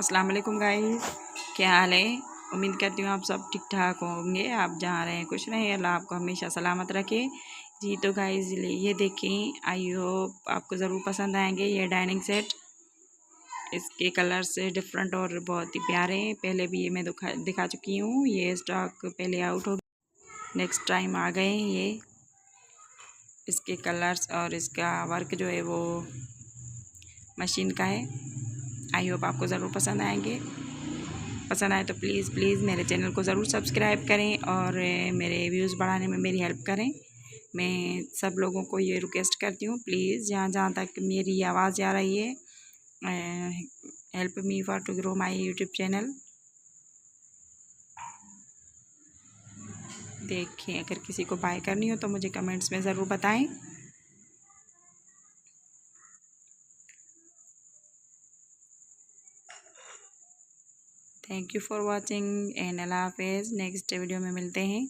अस्सलाम वालेकुम गाइस, क्या हाल है। उम्मीद करती हूँ आप सब ठीक ठाक होंगे। आप जहाँ रहें खुश रहें, अल्लाह आपको हमेशा सलामत रखे। जी तो गाइस ये देखें, आई होप आपको ज़रूर पसंद आएंगे ये डाइनिंग सेट। इसके कलर्स डिफरेंट और बहुत ही प्यारे हैं। पहले भी ये मैं दिखा चुकी हूँ। ये स्टॉक पहले आउट हो, नेक्स्ट टाइम आ गए हैं ये। इसके कलर्स और इसका वर्क जो है वो मशीन का है। आई होप आपको ज़रूर पसंद आएंगे। पसंद आए तो प्लीज़ प्लीज़ मेरे चैनल को ज़रूर सब्सक्राइब करें और मेरे व्यूज़ बढ़ाने में मेरी हेल्प करें। मैं सब लोगों को ये रिक्वेस्ट करती हूँ, प्लीज़ जहाँ जहाँ तक मेरी आवाज़ आ रही है, help me for to grow my YouTube channel. देखें, अगर किसी को बाय करनी हो तो मुझे कमेंट्स में ज़रूर बताएं। Thank you for watching and अल्लाह हाफिज़। नेक्स्ट वीडियो में मिलते हैं।